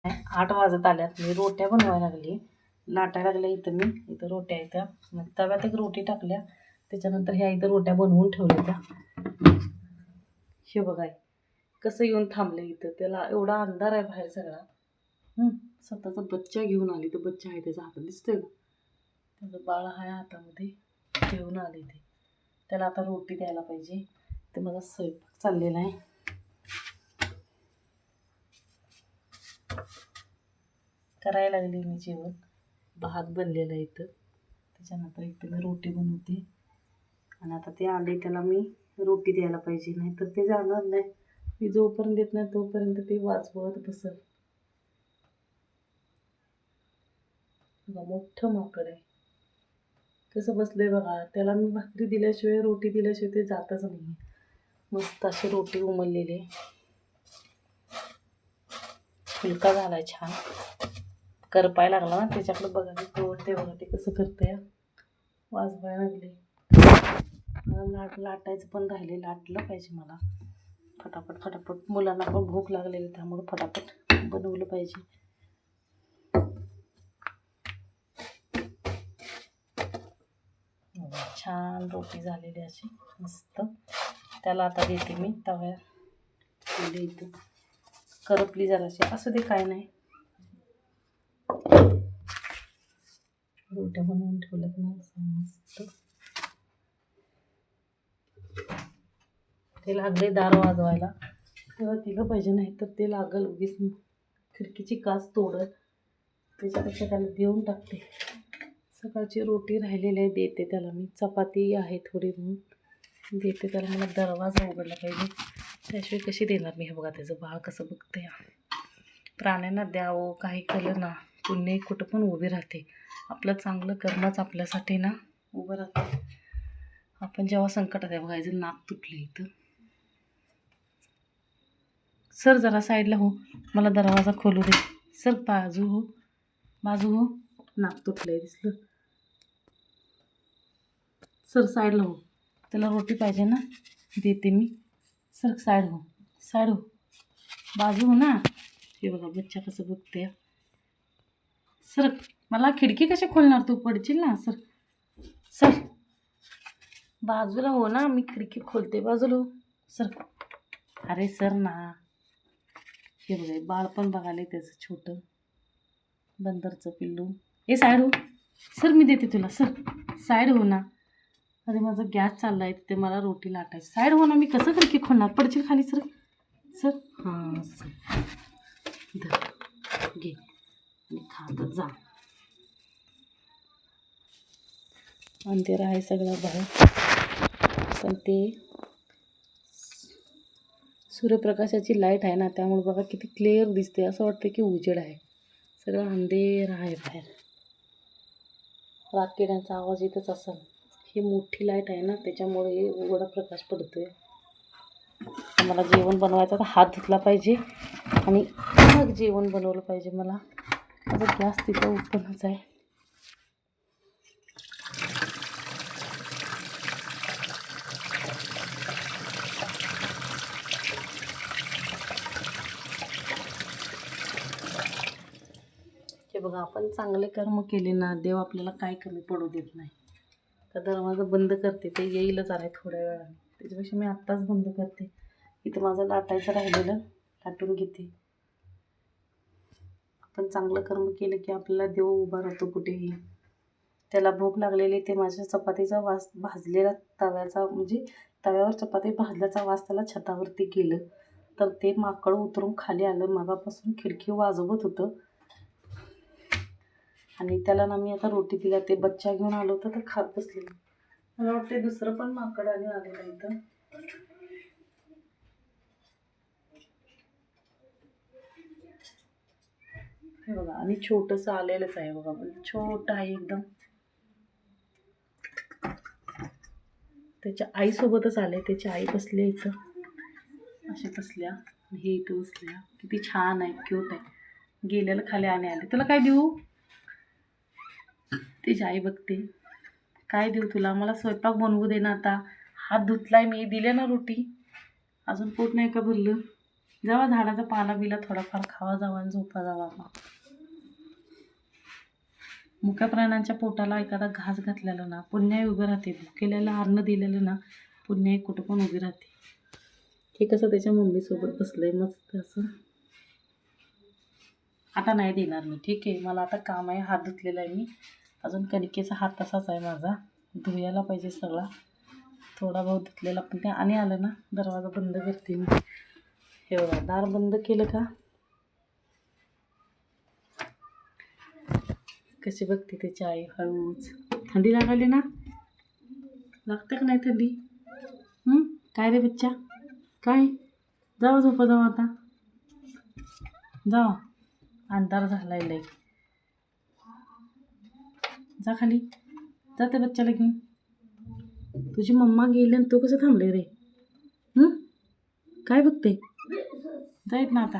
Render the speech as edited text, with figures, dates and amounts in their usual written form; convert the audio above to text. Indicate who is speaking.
Speaker 1: 8 वाजत आल्यात. मी रोट्या बनवायला लागली, लाटायला लागल्या. इथं रोट्या येत्या. मग तव्यात एक रोटी टाकल्या, त्याच्यानंतर ह्या इथं रोट्या बनवून ठेवल्या त्या. हे बघाय कसं येऊन थांबलं इथं. त्याला एवढा अंधार आहे बाहेर सगळा. स्वतःचा बच्चा घेऊन आली. तो बच्चा आहे त्याचा हातात, दिसतोय का? त्याचं बाळ आहे हातामध्ये, घेऊन आले ते. त्याला आता रोटी द्यायला पाहिजे. ते माझा स्वयंपाक चाललेला आहे. करायला लागली मी जेवण. भात बनलेलं आहे इथं, त्याच्यानंतर इथं मी रोटी बनवते. आणि आता ते आले, त्याला मी रोटी द्यायला पाहिजे, नाही तर ते जाणार नाही. मी जोपर्यंत देत नाही तोपर्यंत ते वाजवत बसत. बघा मोठं माकड आहे, कसं बसलंय बघा. त्याला मी भाकरी दिल्याशिवाय, रोटी दिल्याशिवाय ते जातच नाही. मस्त अशी रोटी उमललेली, फुलका झालाय छान. करपाय लागला ना, त्याच्याकडे बघा ते बघा ते कसं करतंय. वाजवायला लागले. मला लाटायचं पण राहिले, लाटलं पाहिजे मला फटाफट. मुलांना पण भूक लागलेली, त्यामुळे फटाफट बनवलं पाहिजे. छान रोटी झालेली अशी मस्त. त्याला आता देते मी तव्यात. इथं करपली जराशी, असं ते काय नाही. रोट्या बनवून ठेवल्यात ना मस्त. ते लागले दार वाजवायला, तेव्हा दिलं पाहिजे, नाही तर ते लागल उगीच खिडकीची काच तोडत. त्याच्यापेक्षा त्याला देऊन टाकते. सकाळची रोटी राहिलेली आहे, देते त्याला मी. चपाती आहे थोडी म्हणून देते त्याला. मला दरवाजा उघडला पाहिजे, त्याशिवाय कशी देणार मी. हे बघा त्याचं बाळ कसं बघते. प्राण्यांना द्यावं काही केलं ना, पुण्य कुठं पण उभी राहते. आपलं चांगलं कर्मच आपल्यासाठी ना उभं राहते. आपण जेव्हा संकटात आहे, बघायचं नाक तुटलं इथं. सर जरा साईडला हो, मला दरवाजा खोलू दे. सर बाजू हो, नाक तुटलंय दिसलं. सर साईडला हो, त्याला रोटी पाहिजे ना, देते मी. सर साईड हो, बाजू हो ना. हे बघा बच्चा कसं बघते. सर मला खिडकी कशी खोलणार, तू पडशील ना. सर बाजूला हो ना, मी खिडकी खोलते, बाजूला हो. सर अरे सर ना. हे बघा बाळ पण बघायला त्याचं छोटं बंदरचं पिल्लू. ए साईड हो, सर मी देते तुला. सर साईड हो ना. अरे माझा गॅस चालला आहे, तिथे मला रोटी लाटायची. साईड हो ना, मी कसं खिडकी खोलणार, पडशील खाली. सर हां सर घे खातच जा. अंधेर आहे सगळं बाहेर, पण ते सूर्यप्रकाशाची लाईट आहे ना, त्यामुळे बघा किती क्लिअर दिसते. असं वाटतं की उजेड आहे. सगळं अंधेर आहे बाहेर. रातकिड्यांचा आवाज येतच असेल. ही मोठी लाईट आहे ना, त्याच्यामुळे उघडा प्रकाश पडतोय. मला जेवण बनवायचं, तर हात धुतला पाहिजे आणि मग जेवण बनवलं पाहिजे. मला माझा गॅस तिथं ओपनच आहे. हे बघा, आपण चांगले कर्म केले ना, देव आपल्याला काय कमी पडू देत नाही. तर दरवाजा बंद करते, ते येईलच आहे थोड्या वेळाने. त्याच्यापेक्षा मी आत्ताच बंद करते. इथं माझं लाटायचं राहिलेलं लाटून घेते. आपण चांगलं कर्म केलं की आपल्याला देव उभा राहतो कुठेही. त्याला भूक लागलेली, ते माझ्या चपातीचा वास, भाजलेला तव्याचा, म्हणजे तव्यावर चपाती भाजल्याचा वास त्याला छतावरती गेलं. तर ते माकड उतरून खाली आलं. मागापासून खिडकी वाजवत होतं आणि त्याला ना मी आता रोटी दिला. ते बच्चा घेऊन आलो होतं, तर खात बसले. मला वाटते दुसरं पण माकडाने आलेलं इथं. हे बघा, आणि छोटंसं आलेलंच आहे बघा, पण छोटं आहे एकदम. त्याच्या आईसोबतच आले. त्याची आई बसली इथं, अशा बसल्या. हे इथं बसल्या. किती छान आहे, क्यूट आहे. गेलेलं खाली आले. तुला काय देऊ? त्याची आई बघते, काय देऊ तुला? मला स्वयंपाक बनवू दे ना आता. हात धुतलाय मी, दिले ना रोटी. अजून पोट नाही का भरलं? जावा झाडाचा पाला बिला थोडाफार खावा जावा आणि झोपा जावा. मुक्या प्राण्यांच्या पोटाला एखादा घास घातलेला ना पुण्याही उभं राहते. भुकेल्याला अन्न दिलेलं ना पुण्याही कुठं पण उभी राहते. हे कसं त्याच्या मम्मीसोबत बसलंय मस्त असं. आता नाही देणार मी, ठीक आहे. मला आता काम आहे, हात धुतलेला आहे मी. अजून कणिकेचा हात तसाच आहे माझा, धुयाला पाहिजे सगळा. थोडा बहुत धुतलेला पण ते आणि आलं ना दरवाजा बंद करते मी. हे बघा दार बंद केलं का कशी बघते त्याची आई हळूच. थंडी लागायली ना, लागते का नाही थंडी? काय रे बच्चा, काय? जावा झोपा जावा आता, जावा. अंधार झालाय लय. जा खाली, जा त्या बच्चाला घेऊन. तुझी मम्मा गेली आणि तू कसं थांबले रे? काय बघते? जाईत ना आता.